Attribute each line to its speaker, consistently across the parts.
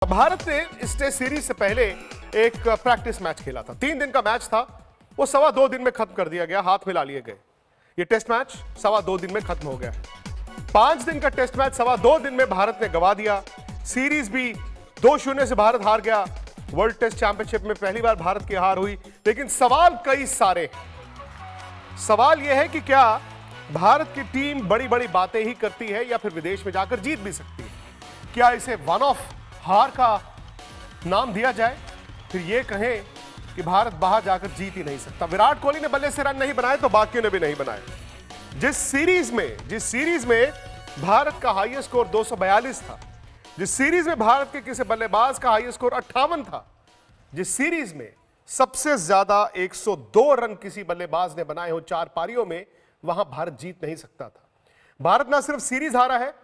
Speaker 1: भारत ने इस test series से पहले एक प्रैक्टिस मैच खेला था। 3 दिन का मैच था, वो 2.25 दिन में खत्म कर दिया गया, हाथ मिला लिए गए। ये टेस्ट मैच 2.25 दिन में खत्म हो गया। 5 दिन का टेस्ट मैच 2.25 दिन में भारत ने गंवा दिया। सीरीज भी 2-0 से भारत हार गया। वर्ल्ड टेस्ट चैंपियनशिप में पहली बार भारत की हार हुई। लेकिन सवाल कई सारे। सवाल यह है कि क्या भारत की टीम बड़ी बड़ी बातें ही करती है या फिर विदेश में जाकर जीत भी सकती है? क्या इसे वन ऑफ हार का नाम दिया जाए, फिर यह कहें कि भारत बाहर जाकर जीत ही नहीं सकता? विराट कोहली ने बल्ले से रन नहीं बनाए तो बाकियों ने भी नहीं बनाए। जिस सीरीज में भारत का हाईएस्ट स्कोर 242 था, जिस सीरीज में भारत के किसी बल्लेबाज का हाईएस्ट स्कोर 58 था, जिस सीरीज में सबसे ज्यादा 102 रन किसी बल्लेबाज ने बनाए हो 4 पारियों में, वहां भारत जीत नहीं सकता था। भारत ना सिर्फ सीरीज हारा है,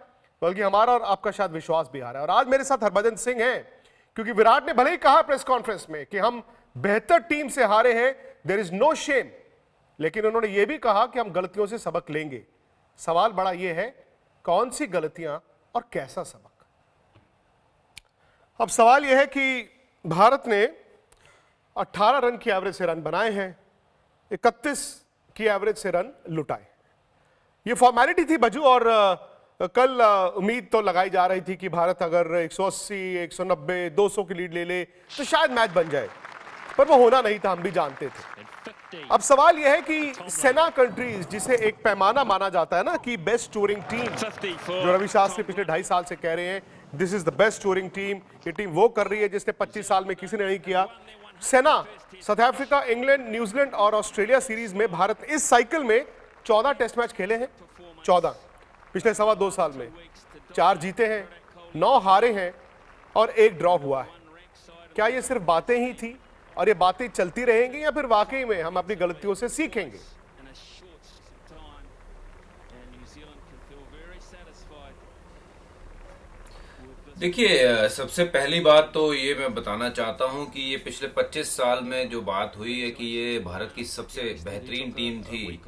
Speaker 1: बल्कि हमारा और आपका शायद विश्वास भी हारा है। और आज मेरे साथ हरभजन सिंह हैं, क्योंकि विराट ने भले ही कहा प्रेस कॉन्फ्रेंस में कि हम बेहतर टीम से हारे हैं, देयर इज नो शेम, लेकिन उन्होंने यह भी कहा कि हम गलतियों से सबक लेंगे। सवाल बड़ा यह है, कौन सी गलतियां और कैसा सबक? अब सवाल यह है कि भारत ने 18 रन की एवरेज से रन बनाए हैं, 31 की एवरेज से रन लुटाए। ये फॉर्मेलिटी थी बजू, और कल उम्मीद तो लगाई जा रही थी कि भारत अगर 180, 190, 200 की लीड ले ले तो शायद मैच बन जाए, पर वो होना नहीं था, हम भी जानते थे। अब सवाल यह है कि सेना कंट्रीज, जिसे एक पैमाना माना जाता है ना कि बेस्ट टूरिंग टीम, जो रवि शास्त्री पिछले 2.5 साल से कह रहे हैं this is the best touring team, ये टीम वो कर रही है जिसने 25 साल में किसी ने नहीं किया। सेना साउथ अफ्रीका, इंग्लैंड, न्यूजीलैंड और ऑस्ट्रेलिया सीरीज में भारत इस साइकिल में 14 टेस्ट मैच खेले हैं। 14 पिछले 2.25 साल में 4 जीते हैं, 9 हारे हैं और 1 ड्रॉ हुआ है। क्या ये सिर्फ बातें ही थी और ये बातें चलती रहेंगी, या फिर वाकई में हम अपनी गलतियों से सीखेंगे?
Speaker 2: देखिए, सबसे पहली बात तो ये मैं बताना चाहता हूँ कि ये पिछले 25 साल में जो बात हुई है कि ये भारत की सबसे बेहतरीन टीम थी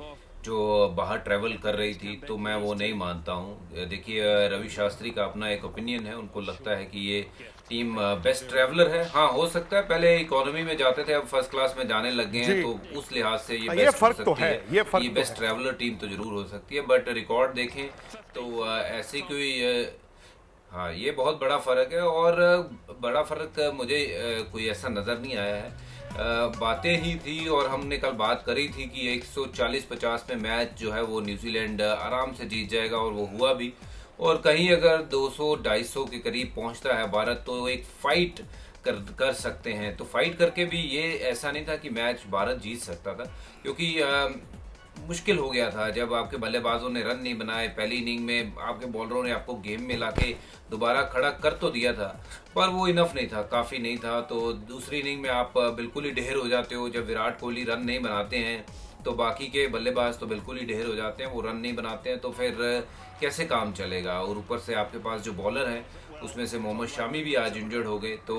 Speaker 2: जो बाहर ट्रैवल कर रही थी, तो मैं वो नहीं मानता हूँ। देखिए, रवि शास्त्री का अपना एक ओपिनियन है, उनको लगता है कि ये टीम बेस्ट ट्रैवलर है। हाँ, हो सकता है पहले इकोनॉमी में जाते थे, अब फर्स्ट क्लास में जाने लग गए हैं, तो उस लिहाज से ये बेस्ट हो सकती है। ये बेस्ट ट्रैवलर टीम तो जरूर हो सकती है, बट रिकॉर्ड देखें तो ऐसी कोई हाँ, ये बहुत बड़ा फ़र्क है। और बड़ा फ़र्क मुझे कोई ऐसा नज़र नहीं आया है। बातें ही थी, और हमने कल बात करी थी कि 140-50 में मैच जो है वो न्यूजीलैंड आराम से जीत जाएगा, और वो हुआ भी। और कहीं अगर 200-250 के करीब पहुंचता है भारत, तो एक फाइट कर सकते हैं। तो फाइट करके भी ये ऐसा नहीं था कि मैच भारत जीत सकता था, क्योंकि मुश्किल हो गया था जब आपके बल्लेबाजों ने रन नहीं बनाए। पहली इनिंग में आपके बॉलरों ने आपको गेम में लाके दोबारा खड़ा कर तो दिया था, पर वो इनफ नहीं था, काफ़ी नहीं था। तो दूसरी इनिंग में आप बिल्कुल ही ढेर हो जाते हो। जब विराट कोहली रन नहीं बनाते हैं तो बाकी के बल्लेबाज तो बिल्कुल ही ढेर हो जाते हैं, वो रन नहीं बनाते हैं, तो फिर कैसे काम चलेगा? और ऊपर से आपके पास जो बॉलर हैं उसमें से मोहम्मद शामी भी आज इंजर्ड हो गए। तो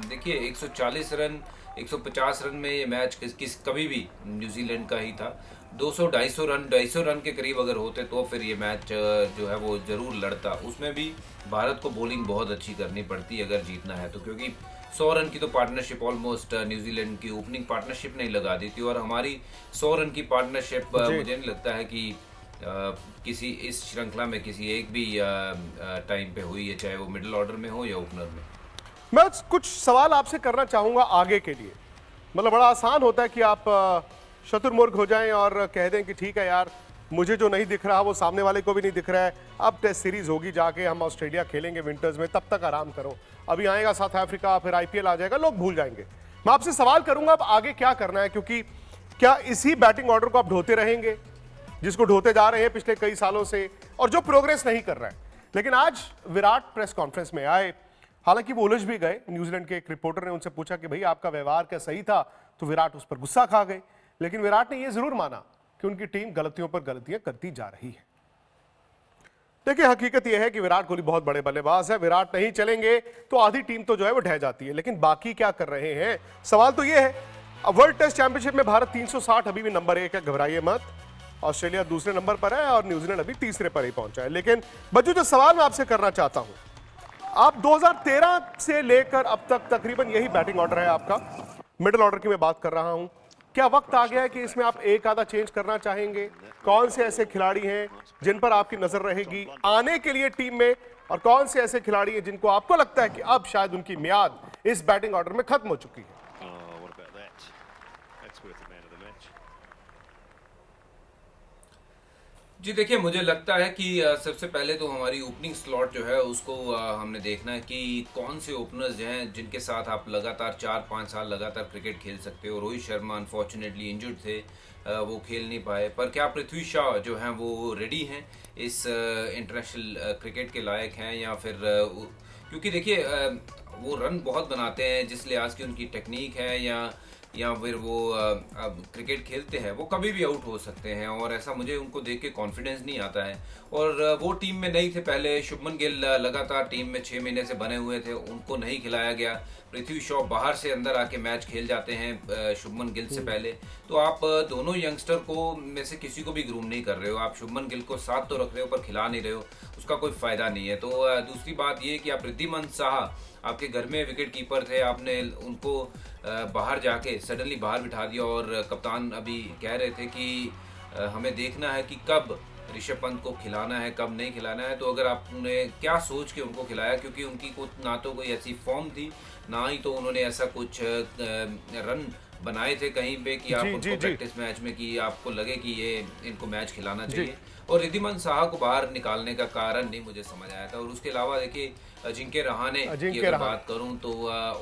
Speaker 2: देखिए, 140 रन 150 रन में ये मैच कभी भी न्यूजीलैंड का ही था। 200-250 रन के करीब अगर होते तो फिर ये मैच जो है वो ज़रूर लड़ता। उसमें भी भारत को बॉलिंग बहुत अच्छी करनी पड़ती अगर जीतना है तो, क्योंकि 100 रन की तो पार्टनरशिप ऑलमोस्ट न्यूजीलैंड की ओपनिंग पार्टनरशिप नहीं लगा दी थी, और हमारी 100 रन की पार्टनरशिप मुझे नहीं लगता है कि किसी इस श्रृंखला में किसी एक भी टाइम पे हुई है, चाहे वो मिडिल ऑर्डर में हो या ओपनर में।
Speaker 1: मैं कुछ सवाल आपसे करना चाहूंगा आगे के लिए। मतलब बड़ा आसान होता है कि आप शतुर्मुर्ग हो जाएं और कह दें कि ठीक है यार, मुझे जो नहीं दिख रहा वो सामने वाले को भी नहीं दिख रहा है, अब टेस्ट सीरीज होगी, जाके हम ऑस्ट्रेलिया खेलेंगे विंटर्स में, तब तक आराम करो, अभी आएगा साउथ अफ्रीका, फिर आईपीएल आ जाएगा, लोग भूल जाएंगे। मैं आपसे सवाल करूंगा अब आगे क्या करना है, क्योंकि क्या इसी बैटिंग ऑर्डर को आप ढोते रहेंगे जिसको ढोते जा रहे हैं पिछले कई सालों से, और जो प्रोग्रेस नहीं कर रहा है? लेकिन आज विराट प्रेस कॉन्फ्रेंस में आए, हालांकि वो उलझ भी गए। न्यूजीलैंड के एक रिपोर्टर ने उनसे पूछा कि भाई आपका व्यवहार क्या सही था, तो विराट उस पर गुस्सा खा गए। लेकिन विराट ने यह जरूर माना कि उनकी टीम गलतियों पर गलतियां करती जा रही है। देखिए, हकीकत यह है कि विराट कोहली बहुत बड़े बल्लेबाज है, विराट नहीं चलेंगे तो आधी टीम तो जो है वो ढह जाती है, लेकिन बाकी क्या कर रहे हैं? सवाल तो यह है। वर्ल्ड टेस्ट चैंपियनशिप में भारत 360 अभी भी नंबर 1 है, घबराइए मत। ऑस्ट्रेलिया दूसरे नंबर पर है और न्यूजीलैंड अभी तीसरे पर ही पहुंचा है। लेकिन बच्चों, जो सवाल मैं आपसे करना चाहता हूं, आप 2013 से लेकर अब तक तकरीबन यही बैटिंग ऑर्डर है आपका, मिडिल ऑर्डर की मैं बात कर रहा हूं। क्या वक्त आ गया है कि इसमें आप एक आधा चेंज करना चाहेंगे? कौन से ऐसे खिलाड़ी हैं जिन पर आपकी नजर रहेगी आने के लिए टीम में, और कौन से ऐसे खिलाड़ी हैं जिनको आपको लगता है कि अब शायद उनकी मियाद इस बैटिंग ऑर्डर में खत्म हो चुकी है?
Speaker 2: जी देखिए, मुझे लगता है कि सबसे पहले तो हमारी ओपनिंग स्लॉट जो है उसको हमने देखना है कि कौन से ओपनर्स हैं जिनके साथ आप लगातार 4-5 साल लगातार क्रिकेट खेल सकते हो। रोहित शर्मा अनफॉर्चुनेटली इंजर्ड थे, वो खेल नहीं पाए, पर क्या पृथ्वी शॉ जो हैं वो रेडी हैं इस इंटरनेशनल क्रिकेट के लायक हैं, या फिर क्योंकि देखिए वो रन बहुत बनाते हैं जिस लिहाज की उनकी टेक्निक है, या फिर वो अब क्रिकेट खेलते हैं, वो कभी भी आउट हो सकते हैं, और ऐसा मुझे उनको देख के कॉन्फिडेंस नहीं आता है। और वो टीम में नहीं थे पहले, शुभमन गिल लगातार टीम में 6 महीने से बने हुए थे, उनको नहीं खिलाया गया। पृथ्वी शॉ बाहर से अंदर आके मैच खेल जाते हैं शुभमन गिल से पहले, तो आप दोनों यंगस्टर को में से किसी को भी ग्रूम नहीं कर रहे हो। आप शुभमन गिल को साथ तो रख रहे हो पर खिला नहीं रहे हो, उसका कोई फायदा नहीं है। तो दूसरी बात ये कि आप रिद्धिमान साहा आपके घर में विकेट कीपर थे, आपने उनको बाहर जाके सडनली बाहर बिठा दिया, और कप्तान अभी कह रहे थे कि हमें देखना है कि कब ऋषभ पंत को खिलाना है, कब नहीं खिलाना है। तो अगर आपने क्या सोच के उनको खिलाया, क्योंकि उनकी को ना तो कोई ऐसी फॉर्म थी, ना ही तो उन्होंने ऐसा कुछ रन बनाए थे कहीं पे कि आप उनको प्रैक्टिस मैच में कि आपको लगे कि ये इनको मैच खिलाना चाहिए। और रिद्धिमान साहा को बाहर निकालने का कारण नहीं मुझे समझ आया था। और उसके अलावा देखिए अजिंक्य रहाणे की अगर बात करूं तो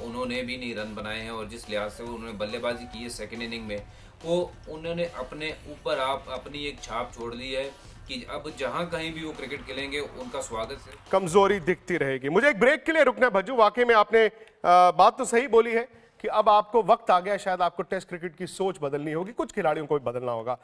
Speaker 2: उन्होंने भी नहीं रन बनाए हैं, और जिस लिहाज से उन्होंने बल्लेबाजी की है सेकेंड इनिंग में, वो उन्होंने अपने ऊपर आप अपनी एक छाप छोड़ दी है कि अब जहां कहीं भी वो क्रिकेट खेलेंगे उनका स्वागत है।
Speaker 1: कमजोरी दिखती रहेगी। मुझे एक ब्रेक के लिए रुकना है भज्जू, वाकई में आपने बात तो सही बोली है कि अब आपको वक्त आ गया, शायद आपको टेस्ट क्रिकेट की सोच बदलनी होगी, कुछ खिलाड़ियों को भी बदलना होगा।